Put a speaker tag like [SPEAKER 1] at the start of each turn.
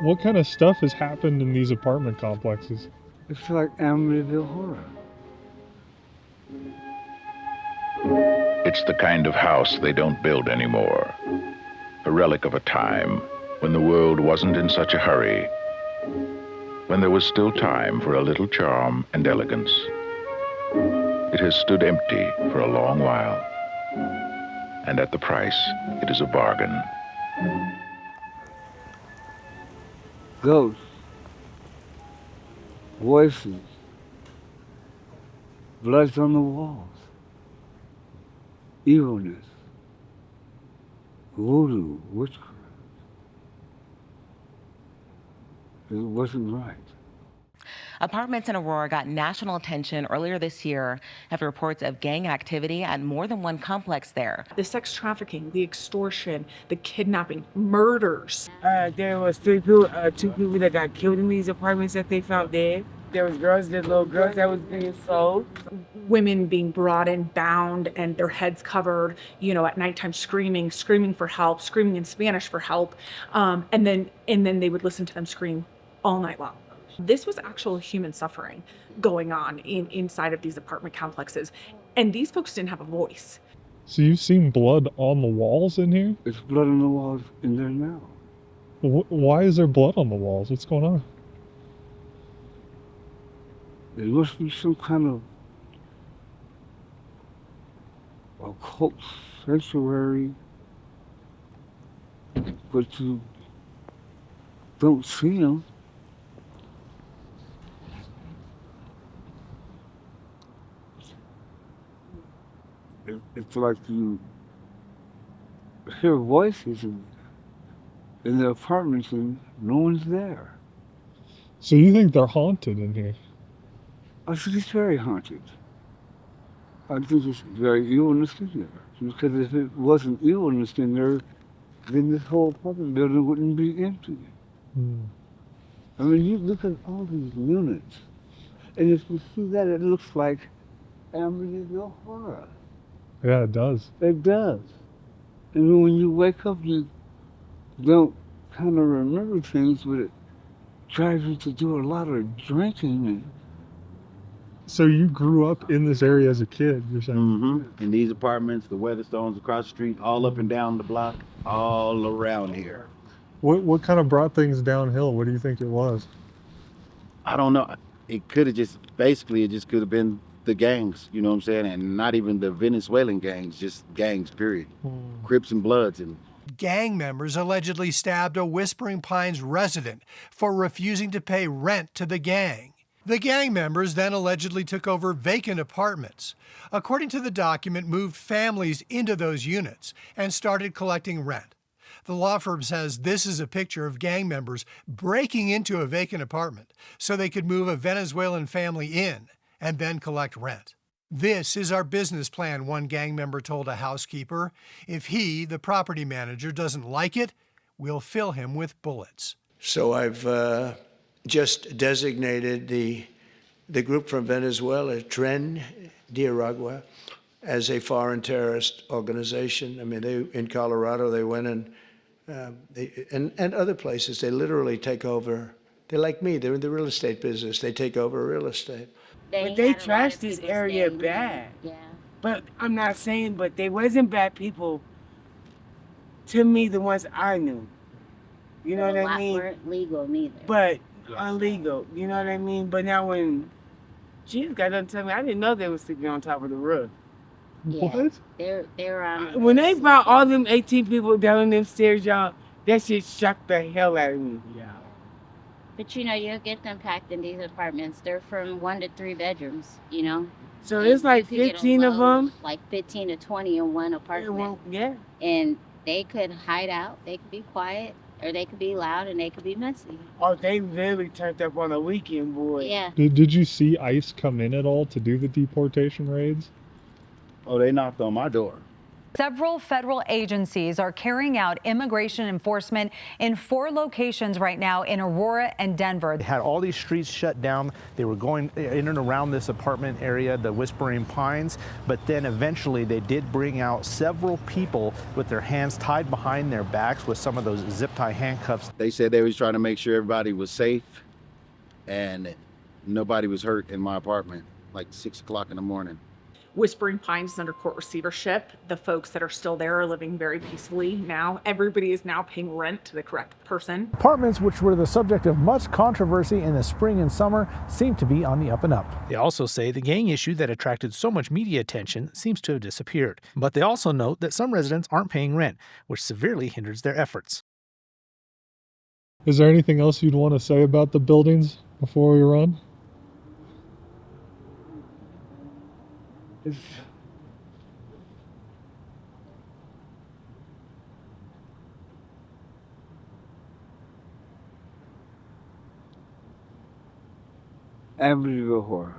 [SPEAKER 1] What kind of stuff has happened in these apartment complexes?
[SPEAKER 2] It's like Amityville Horror.
[SPEAKER 3] It's the kind of house they don't build anymore. A relic of a time when the world wasn't in such a hurry, when there was still time for a little charm and elegance. It has stood empty for a long while, and at the price, it is a bargain.
[SPEAKER 2] Ghosts, voices, blood on the walls, evilness, voodoo, witchcraft. It wasn't right.
[SPEAKER 4] Apartments in Aurora got national attention earlier this year after reports of gang activity at more than one complex there.
[SPEAKER 5] The sex trafficking, the extortion, the kidnapping, murders.
[SPEAKER 6] There was two people that got killed in these apartments that they found dead. There was little girls that was being sold.
[SPEAKER 5] Women being brought in bound and their heads covered, at nighttime screaming for help, screaming in Spanish for help. And then they would listen to them scream all night long. This was actual human suffering going on inside of these apartment complexes. And these folks didn't have a voice.
[SPEAKER 1] So you've seen blood on the walls in here?
[SPEAKER 2] There's blood on the walls in there now.
[SPEAKER 1] Why is there blood on the walls? What's going on?
[SPEAKER 2] There must be some kind of occult sanctuary, but you don't see them. It's like you hear voices in the apartments and no one's there.
[SPEAKER 1] So you think they're haunted in here?
[SPEAKER 2] I think it's very haunted. I think it's very illness in there. Because if it wasn't illness in there, then this whole apartment building wouldn't be empty.
[SPEAKER 1] Hmm.
[SPEAKER 2] I mean, you look at all these units, and if you see that, it looks like Amityville Horror.
[SPEAKER 1] Yeah, it does.
[SPEAKER 2] It does. And then when you wake up, you don't kind of remember things, but it drives you to do a lot of drinking.
[SPEAKER 1] So you grew up in this area as a kid, you're saying?
[SPEAKER 7] Mm-hmm. In these apartments, the Weatherstones across the street, all up and down the block, all around here.
[SPEAKER 1] What kind of brought things downhill? What do you think it was?
[SPEAKER 7] I don't know. It could have just could have been the gangs, you know what I'm saying? And not even the Venezuelan gangs, just gangs, period. Crips and Bloods. And
[SPEAKER 8] gang members allegedly stabbed a Whispering Pines resident for refusing to pay rent to the gang. The gang members then allegedly took over vacant apartments. According to the document, moved families into those units and started collecting rent. The law firm says this is a picture of gang members breaking into a vacant apartment so they could move a Venezuelan family in and then collect rent. This is our business plan, one gang member told a housekeeper. If he, the property manager, doesn't like it, we'll fill him with bullets.
[SPEAKER 9] So I've just designated the group from Venezuela, Tren de Aragua, as a foreign terrorist organization. I mean, in Colorado, they went and other places, they literally take over. They're like me, they're in the real estate business. They take over real estate.
[SPEAKER 6] But they trashed this area bad.
[SPEAKER 10] Yeah.
[SPEAKER 6] But I'm not saying, but they wasn't bad people to me, the ones I knew. You know what I mean?
[SPEAKER 10] Weren't legal neither.
[SPEAKER 6] But illegal, you know what I mean? But now when Jesus got done telling me, I didn't know they was sleeping on top of the roof.
[SPEAKER 10] Yeah.
[SPEAKER 1] What?
[SPEAKER 10] They're on.
[SPEAKER 6] When they brought all them 18 people down them stairs, y'all, that shit shocked the hell out of me. Yeah.
[SPEAKER 10] But you'll get them packed in these apartments. They're from 1 to 3 bedrooms,
[SPEAKER 6] So
[SPEAKER 10] And
[SPEAKER 6] it's like
[SPEAKER 10] you could get
[SPEAKER 6] 15 of them.
[SPEAKER 10] Like 15 to 20 in one apartment.
[SPEAKER 6] Yeah.
[SPEAKER 10] And they could hide out. They could be quiet, or they could be loud, and they could be messy.
[SPEAKER 6] Oh, they really turned up on the weekend, boy.
[SPEAKER 10] Yeah.
[SPEAKER 1] Did you see ICE come in at all to do the deportation raids?
[SPEAKER 7] oh, they knocked on my door.
[SPEAKER 11] Several federal agencies are carrying out immigration enforcement in 4 locations right now in Aurora and Denver.
[SPEAKER 12] They had all these streets shut down. They were going in and around this apartment area, the Whispering Pines, but then eventually they did bring out several people with their hands tied behind their backs with some of those zip tie handcuffs.
[SPEAKER 7] They said they was trying to make sure everybody was safe and nobody was hurt in my apartment, like 6 o'clock in the morning.
[SPEAKER 5] Whispering Pines is under court receivership. The folks that are still there are living very peacefully now. Everybody is now paying rent to the correct person.
[SPEAKER 13] Apartments, which were the subject of much controversy in the spring and summer, seem to be on the up and up.
[SPEAKER 12] They also say the gang issue that attracted so much media attention seems to have disappeared. But they also note that some residents aren't paying rent, which severely hinders their efforts.
[SPEAKER 1] Is there anything else you'd want to say about the buildings before we run?
[SPEAKER 2] Amityville Horror.